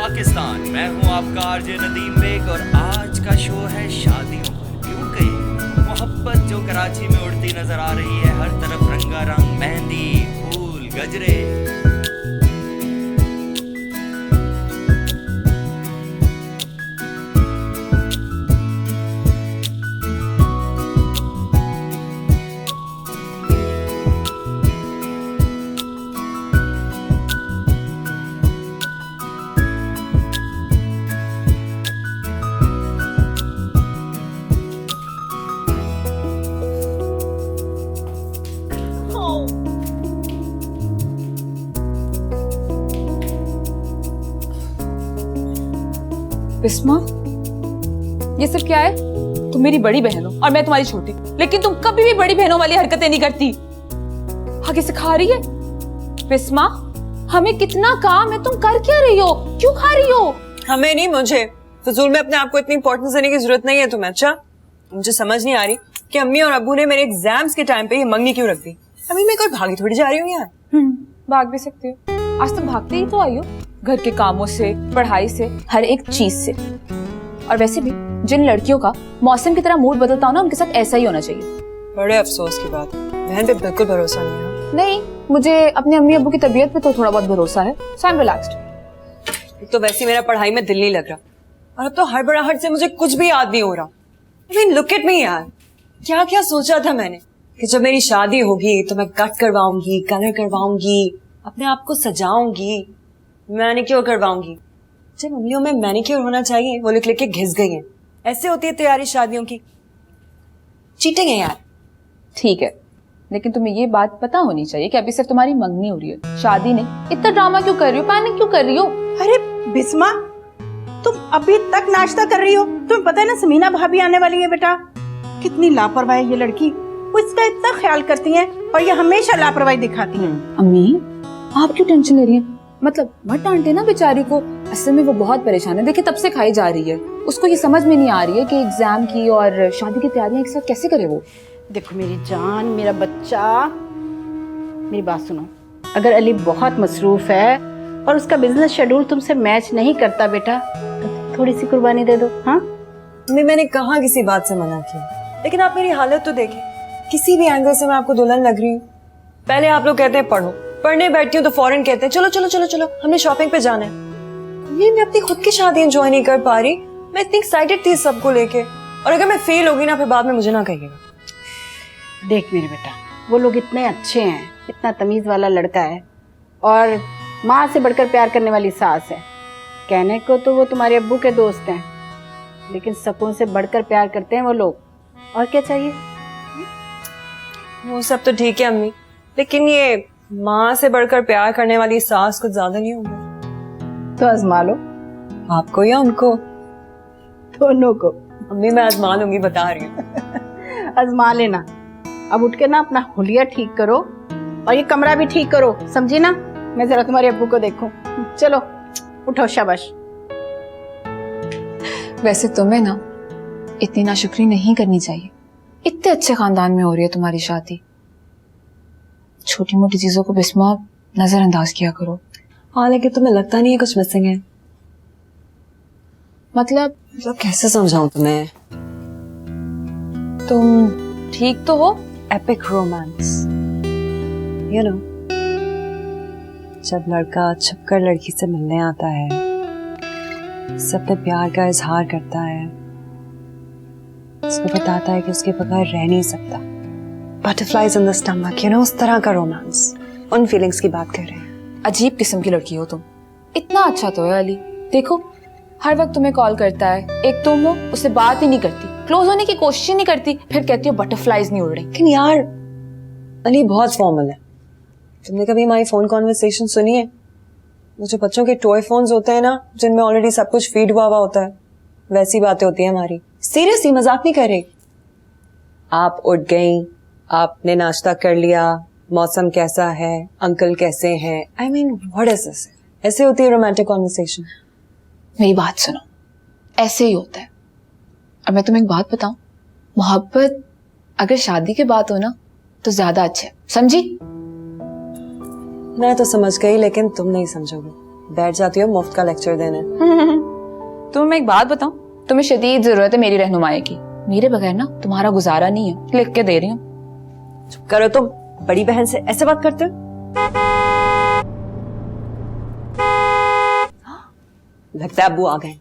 पाकिस्तान। मैं हूं आपका आरजे नदीम बेग और आज का शो है शादियों पर क्यों कही मोहब्बत जो कराची में उड़ती नजर आ रही है, हर तरफ रंगारंग मेहंदी फूल गजरे। बिस्मा, ये सब क्या है? तुम मेरी बड़ी बहन हो और मैं तुम्हारी छोटी, लेकिन तुम कभी भी बड़ी बहनों वाली हरकतें नहीं करती। आगे से खा रही है? बिस्मा, हमें कितना काम है, तुम कर क्या रही हो? क्यों खा रही हो? हमें नहीं, मुझे फजूल में अपने आप को इतनी इंपॉर्टेंस देने की जरूरत नहीं है तुम्हें। अच्छा, मुझे समझ नहीं आ रही कि अम्मी और अब्बू ने मेरे एग्जाम्स के टाइम पे ये मंगनी क्यों रख दी। अभी मैं कोई भागी थोड़ी जा रही हूँ यार। भाग भी सकती हो, आज तक भागते ही तो आई हो, घर के कामों से, पढ़ाई से, हर एक चीज से। और वैसे भी जिन लड़कियों का मौसम की तरह मूड बदलता हो ना, उनके साथ ऐसा ही होना चाहिए। बड़े अफसोस की बात, बहन पे बिल्कुल भरोसा नहीं है। नहीं, मुझे अपने अम्मी अब्बू की तबीयत पे तो थोड़ा बहुत भरोसा है, सो आई एम रिलैक्स्ड। तो वैसे मेरा पढ़ाई में दिल नहीं लग रहा और अब तो हड़बड़ाहट से मुझे कुछ भी याद नहीं हो रहा। I mean look at me यार, क्या क्या सोचा था मैंने कि जब मेरी शादी होगी तो मैं कट करवाऊंगी, कलर करवाऊंगी, अपने आप को सजाऊंगी, मैनिक्योर करवाऊंगी। जिन उंगलियों में मैनिक्योर होना चाहिए वो लिख लिख के घिस गई हैं। ऐसे होती है तैयारी शादियों की। चीटिंग है यार। ठीक है, लेकिन तुम्हें ये बात पता होनी चाहिए कि अभी सिर्फ तुम्हारी मंगनी हो रही है, शादी नहीं। इतना ड्रामा क्यों कर रही हो, पैनिक क्यों कर रही हो? अरे बिस्मा, तुम अभी तक नाश्ता कर रही हो? तुम्हें पता है ना समीना भाभी आने वाली है बेटा। कितनी लापरवाही है ये लड़की, वो इसका इतना ख्याल करती है और ये हमेशा लापरवाही दिखाती है। अम्मी, आप क्यों टेंशन ले रही हैं? मतलब मत डांटे ना बेचारी को, असल में वो बहुत परेशान है। देखिए तब से खाई जा रही है, उसको ये समझ में नहीं आ रही है कि एग्जाम की और शादी की तैयारियां एक साथ कैसे करे वो। देखो मेरी जान, मेरा बच्चा, मेरी बात सुनो। अगर अली बहुत मसरूफ है और उसका बिजनेस शेड्यूल तुमसे मैच नहीं करता बेटा, तो थोड़ी सी कुर्बानी दे दो। हाँ, मैंने कहाँ किसी बात से मना किया, लेकिन आप मेरी हालत तो देखें। किसी भी एंगल से मैं आपको दुल्हन लग रही हूँ। पहले आप लोग कहते हैं पढ़ो, पढ़ने बैठती हूँ तो फौरन कहते हैं चलो चलो चलो चलो हमने शॉपिंग पे जाना है। मैं अपनी खुद की शादी एंजॉय नहीं कर पा रही। मैं इतनी एक्साइटेड थी सबको लेके, और अगर मैं फेल होगी ना फिर बाद में मुझे ना कहिएगा। देख मेरे बेटा, वो लोग इतने अच्छे हैं, इतना तमीज वाला लड़का है और माँ से बढ़कर प्यार करने वाली सास है। कहने को तो वो तुम्हारे अब्बू के दोस्त हैं, लेकिन सकों से बढ़कर प्यार करते हैं वो लोग। और क्या चाहिए? वो सब तो ठीक है अम्मी, लेकिन ये माँ से बढ़कर प्यार करने वाली सास कुछ ज्यादा नहीं होगा? तो आजमा लो, आपको या उनको? दोनों को। अम्मी मैं आजमा लूंगी, बता रही हूँ। आजमा लेना। अब उठ के ना अपना हुलिया ठीक करो और ये कमरा भी ठीक करो, समझी ना? मैं जरा तुम्हारे अब्बू को देखूं। चलो उठो, शाबाश। वैसे तुम्हें ना इतनी नाशुक्री नहीं करनी चाहिए, इतने अच्छे खानदान में हो रही है तुम्हारी शादी। छोटी मोटी चीजों को बिस्मा नजरअंदाज किया करो। हाँ, लेकिन तुम्हें लगता नहीं है कुछ मिसिंग है? मतलब कैसे समझाऊं तुम्हें? तुम ठीक तो हो? एपिक रोमांस, यू नो, जब लड़का छुपकर लड़की से मिलने आता है, सब पे प्यार का इजहार करता है, उसको बताता है कि उसके बगैर रह नहीं सकता। Butterflies in the stomach, you know, उस तरह का रोमांस, उन फीलिंग्स की बात कर रहे हैं। अजीब किस्म की लड़की हो तुम। इतना अच्छा तो है अली, देखो हर वक्त तुम्हें कॉल करता है, एक तुम हो उससे बात ही नहीं करती, क्लोज होने की कोशिश ही नहीं करती, फिर कहती हो बटरफ्लाइज नहीं उड़ रही। लेकिन यार अली बहुत फॉर्मल है। तुमने कभी हमारी फोन कॉन्वर्सेशन सुनी है? वो जो बच्चों के टॉय फोन्स होते हैं ना, जिनमें ऑलरेडी सब कुछ फीड हुआ होता है, वैसी बातें होती है हमारी। सीरियसली, मजाक नहीं कर रही। आप उठ गई, आपने नाश्ता कर लिया, मौसम कैसा है, अंकल कैसे हैं, I mean what is this? ऐसे होती है रोमांटिक कॉन्वर्सेशन? मेरी बात सुनो, ऐसे ही होता है। और मैं तुम्हें एक बात बताऊं, मोहब्बत अगर शादी के बाद हो ना तो ज्यादा अच्छा है, समझी? मैं तो समझ गई, लेकिन तुम नहीं समझोगे। बैठ जाती हो मुफ्त का लेक्चर देने। तुम्हें मैं एक बात बताऊं, तुम्हें शदीद जरूरत है मेरी रहनुमाई की। मेरे बगैर ना तुम्हारा गुजारा नहीं है, लिख के दे रही हूँ। चुप करो तुम, बड़ी बहन से ऐसे बात करते हो? लगता है अब्बू आ गए।